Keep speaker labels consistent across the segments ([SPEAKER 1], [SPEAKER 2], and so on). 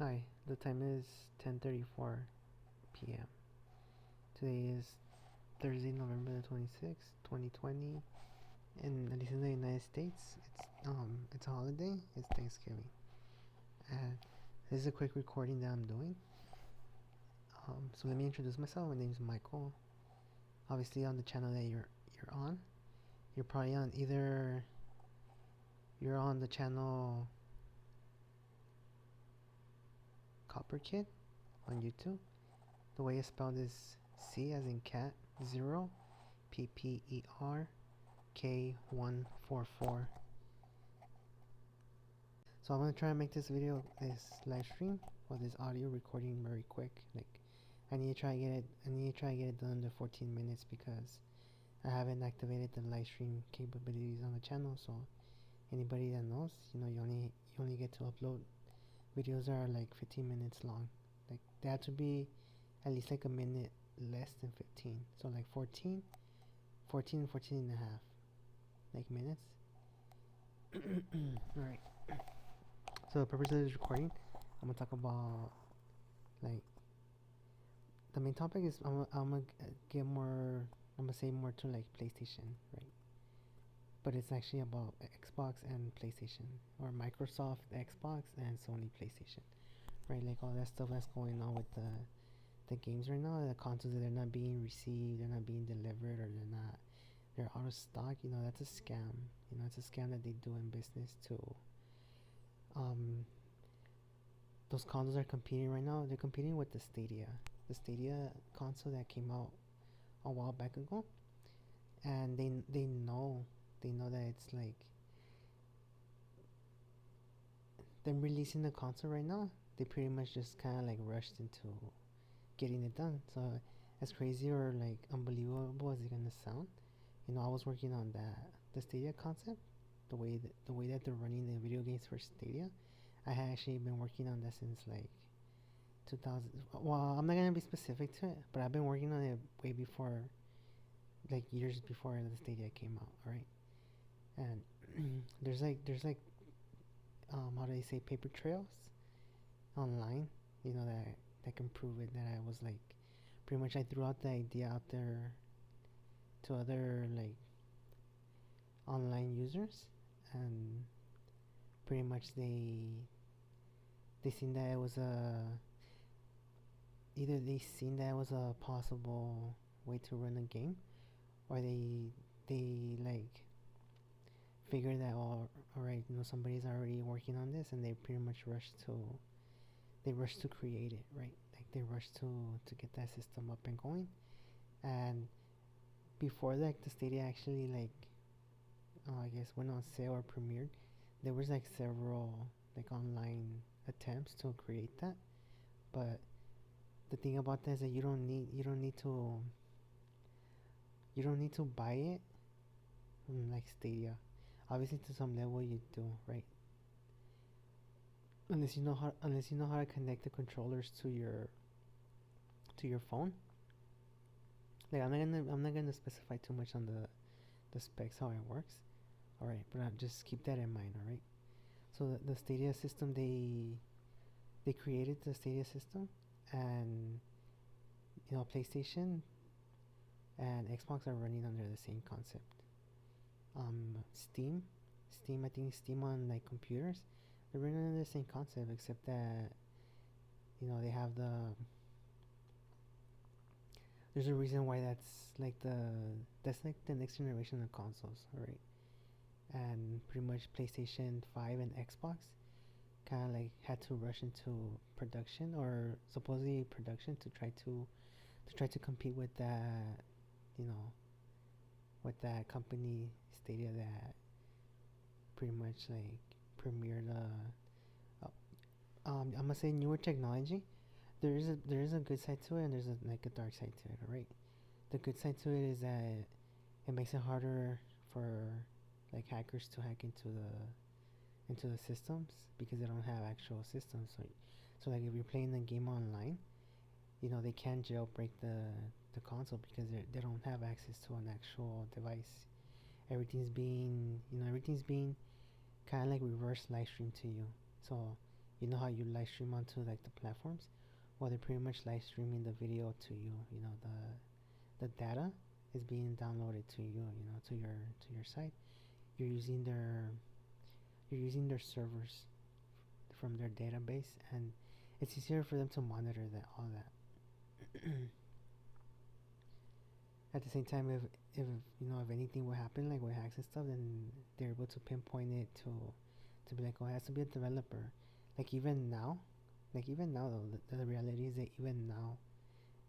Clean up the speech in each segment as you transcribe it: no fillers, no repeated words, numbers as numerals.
[SPEAKER 1] Hi, the time is 10:34 p.m. Today is Thursday, November the 26th, 2020, and at least in the United States, it's a holiday. It's Thanksgiving, and this is a quick recording that I'm doing. So let me introduce myself. My name is Michael. Obviously, on the channel that you're on, you're probably on either you're on the channel Copper Kid on YouTube. The way it's spelled is C as in cat 0 PPERK144. So I'm gonna try to make this live stream or this audio recording very quick. Like I need to try to get it done under 14 minutes because I haven't activated the live stream capabilities on the channel. So anybody that knows, you only get to upload videos that are like 15 minutes long. Like they have to be at least like a minute less than 15. So like 14 and a half like minutes. Alright. So the purpose of this recording, I'm gonna talk about like the main topic is I'm gonna say more to like PlayStation, right? But it's actually about Xbox and PlayStation, or Microsoft Xbox and Sony PlayStation, right? Like all that stuff that's going on with the games right now, the consoles, they're not being received, they're not being delivered, or they're out of stock. That's a scam. It's a scam that they do in business to those consoles are competing right now. They're competing with the Stadia console that came out a while back ago, and they know that it's like them releasing the console right now. They pretty much just kind of like rushed into getting it done. So as crazy or like unbelievable as it's gonna sound, I was working on the Stadia concept, the way that they're running the video games for Stadia. I had actually been working on that since like 2000. Well, I'm not gonna be specific to it, but I've been working on it way before, like years before the Stadia came out. Alright, and there's like how do they say, paper trails online, that can prove it, that I was like pretty much I threw out the idea out there to other like online users, and pretty much they seen that it was a possible way to run a game, or they like figured that, alright, somebody's already working on this, and they pretty much rushed to create it, right? Like they rushed to get that system up and going. And before like the Stadia actually like I guess went on sale or premiered, there was like several like online attempts to create that. But the thing about that is that you don't need to buy it like Stadia. Obviously to some level you do, right? Unless you know how to connect the controllers to your phone. Like I'm not gonna specify too much on the specs, how it works. Alright, but just keep that in mind. Alright, so the Stadia system, they created the Stadia system, and PlayStation and Xbox are running under the same concept. Steam, I think Steam on like computers, they're running under the same concept, except that they have there's a reason why that's like the next generation of consoles, alright? And pretty much PlayStation 5 and Xbox kind of like had to rush into production, or supposedly production, to try to compete with that company Stadia, that pretty much like premiered I'm gonna say newer technology. There is a good side to it, and there's like a dark side to it. Alright, the good side to it is that it makes it harder for like hackers to hack into the systems, because they don't have actual systems. So like if you're playing the game online, they can't jailbreak the console, because they don't have access to an actual device. Everything's being kind of like reverse live stream to you. So You know how you live stream onto like the platforms? Well, they're pretty much live streaming the video to you. You know, the data is being downloaded to you. You know, to your site. You're using their servers from their database, and it's easier for them to monitor that all that. At the same time, if you know if anything will happen like with hacks and stuff, then they're able to pinpoint it to be like, oh, it has to be a developer. Like even now, though, the reality is that even now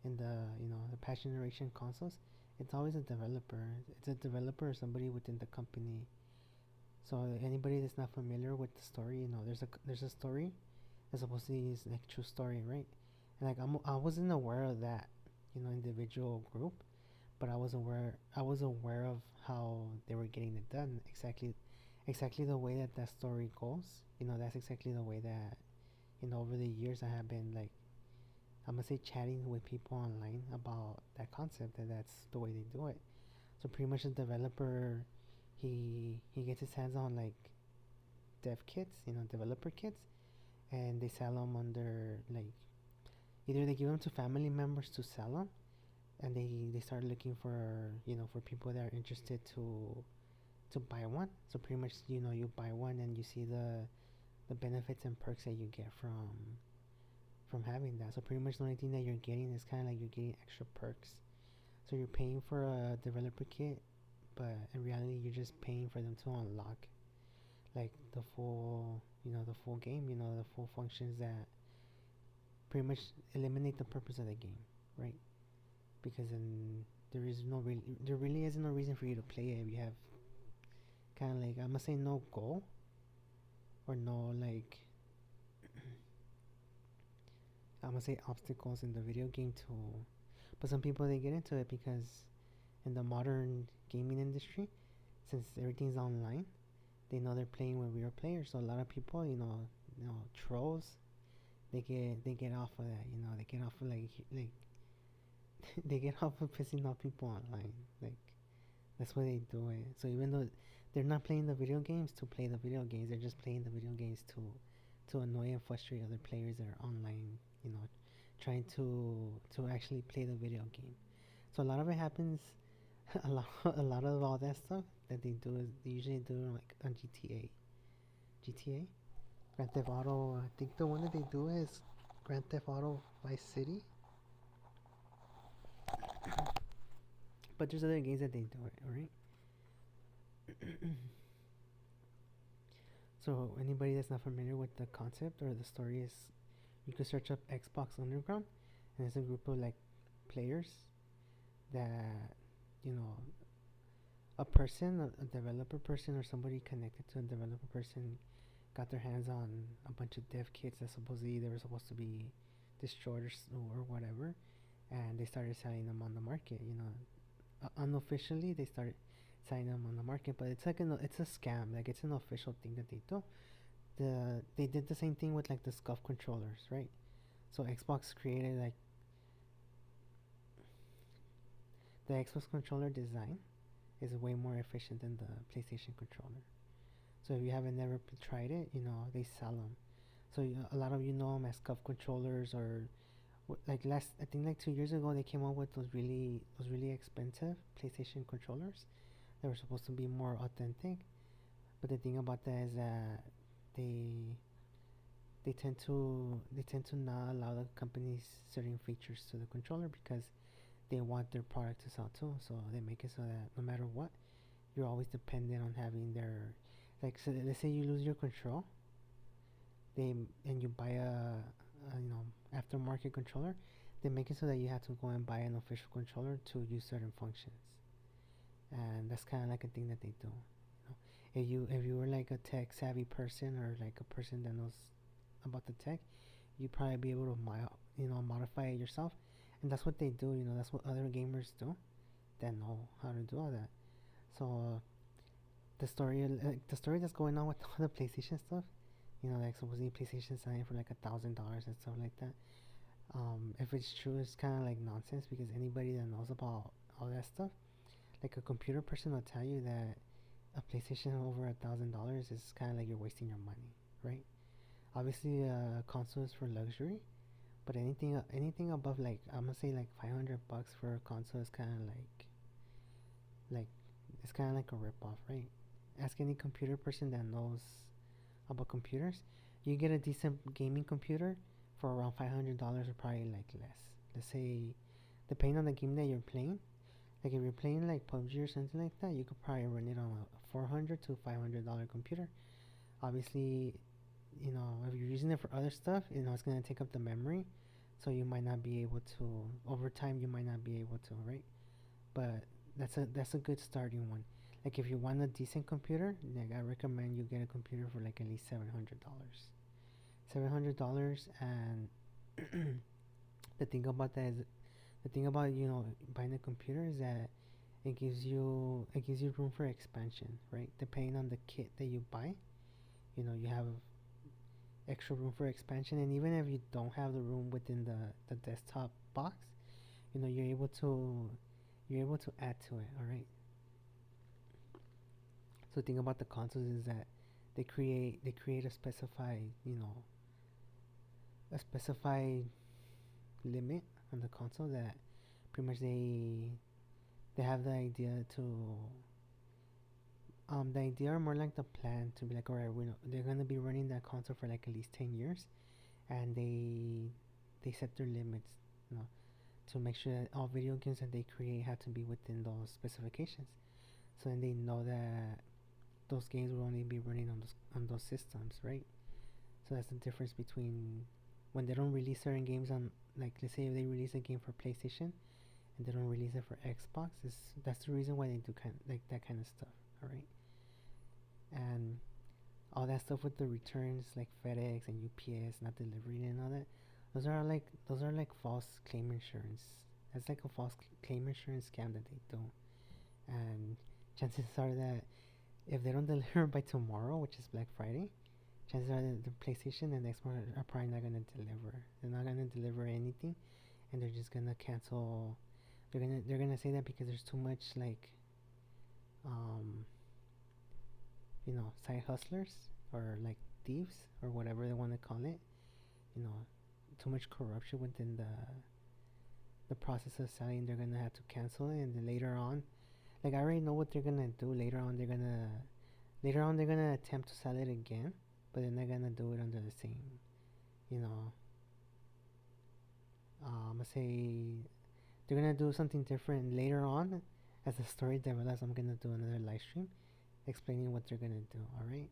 [SPEAKER 1] in the the past generation consoles, it's always a developer. It's a developer or somebody within the company. So anybody that's not familiar with the story, there's a story that's supposed to be like true story, right? And like I wasn't aware of that, individual group, but I was aware of how they were getting it done exactly the way that that story goes. That's exactly the way that over the years I have been like I'm gonna say chatting with people online about that concept, and that's the way they do it. So pretty much the developer he gets his hands on like dev kits, developer kits, and they sell them under like either they give them to family members to sell them, and they start looking for for people that are interested to buy one. So pretty much you buy one and you see the benefits and perks that you get from having that. So pretty much the only thing that you're getting is kind of like you're getting extra perks. So you're paying for a developer kit, but in reality you're just paying for them to unlock like the full the full game, the full functions that pretty much eliminate the purpose of the game, right? Because then there really isn't no reason for you to play it if you have kind of like I'm gonna say no goal or no like I'm gonna say obstacles in the video game to. But some people they get into it because in the modern gaming industry, since everything's online, they know they're playing with real players. So a lot of people, trolls, they get off of that. They get off of like they get off of pissing off people online. Like that's why they do it. So even though they're not playing the video games to play the video games, they're just playing the video games to annoy and frustrate other players that are online. Trying to actually play the video game. So a lot of it happens. A lot of all that stuff that they do is they usually do like on GTA, Grand Theft Auto. I think the one that they do is Grand Theft Auto Vice City. But there's other games that they do it, alright? So anybody that's not familiar with the concept or the story is you can search up Xbox Underground, and it's a group of like players that you know a person, a developer person, or somebody connected to a developer person got their hands on a bunch of dev kits that supposedly they were supposed to be destroyed or whatever, and they started selling them on the market. Unofficially they started selling them on the market, but it's like it's a scam. Like it's an official thing that they do. They did the same thing with like the SCUF controllers, right? So Xbox created like the Xbox controller design is way more efficient than the PlayStation controller. So if you haven't never tried it, they sell them. So a lot of know them as SCUF controllers, or like I think like 2 years ago they came out with those really expensive PlayStation controllers that were supposed to be more authentic. But the thing about that is that they they tend to not allow the companies certain features to the controller because they want their product to sell too. So they make it so that no matter what, you're always dependent on having their like. So let's say you lose your control, and you buy a aftermarket controller. They make it so that you have to go and buy an official controller to use certain functions, and that's kind of like a thing that they do. If you were like a tech savvy person or like a person that knows about the tech, you'd probably be able to modify it yourself, and that's what they do. That's what other gamers do that know how to do all that. So the story that's going on with all the PlayStation stuff, like supposedly PlayStation selling for like $1,000 and stuff like that. If it's true, it's kind of like nonsense because anybody that knows about all that stuff, like a computer person, will tell you that a PlayStation over $1,000 is kind of like you're wasting your money, right? Obviously, console is for luxury, but anything above, like, I'm gonna say like $500 for a console is kind of like it's kind of like a rip off, right? Ask any computer person that knows about computers. You get a decent gaming computer for around $500 or probably like less. Let's say, depending on the game that you're playing. Like if you're playing like PUBG or something like that, you could probably run it on a $400 to $500 computer. Obviously, if you're using it for other stuff, it's gonna take up the memory, so you might not be able to. Over time, you might not be able to, right? But that's a good starting one. Like if you want a decent computer, like I recommend you get a computer for like at least $700. $700, and the thing about that is the thing about buying a computer is that it gives you room for expansion, right? Depending on the kit that you buy, you have extra room for expansion, and even if you don't have the room within the desktop box, you're able to add to it. All right. So the thing about the consoles is that they create a specified limit on the console that pretty much they have the idea to the idea, or more like the plan, to be like, all right, they're gonna be running that console for like at least 10 years, and they set their limits, you know, to make sure that all video games that they create have to be within those specifications. So then they know that those games will only be running on those systems, right? So that's the difference between when they don't release certain games on, like, let's say if they release a game for PlayStation and they don't release it for Xbox, that's the reason why they do like that kind of stuff. All right. And all that stuff with the returns, like FedEx and UPS not delivering and all that, those are like false claim insurance. That's like a false claim insurance scam that they do. And chances are that if they don't deliver by tomorrow, which is Black Friday, chances are that the PlayStation and the Xbox are probably not gonna deliver. They're not gonna deliver anything, and they're just gonna cancel. They're gonna say that because there's too much, like, um side hustlers, or like thieves, or whatever they want to call it. You know, too much corruption within the process of selling. They're gonna have to cancel it, and then later on, like, I already know what they're gonna do. Later on they're gonna attempt to sell it again, but then they're gonna do it under the same, you know, I'm gonna say they're gonna do something different later on. As the story develops, I'm gonna do another live stream explaining what they're gonna do. All right.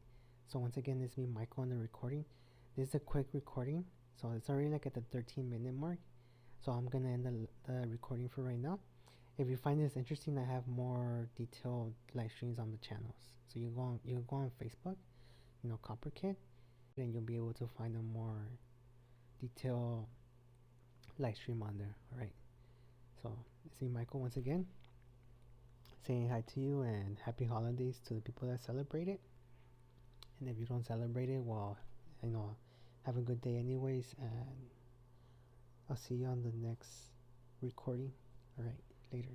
[SPEAKER 1] So once again, this is me, Michael, on the recording. This is a quick recording, so it's already like at the 13-minute mark. So I'm gonna end the recording for right now. If you find this interesting, I have more detailed live streams on the channels. So you go on Facebook, Copper Kid, and you'll be able to find a more detailed live stream on there. All right. So it's me, Michael, once again, saying hi to you and happy holidays to the people that celebrate it. And if you don't celebrate it, well, have a good day anyways, and I'll see you on the next recording. All right, later.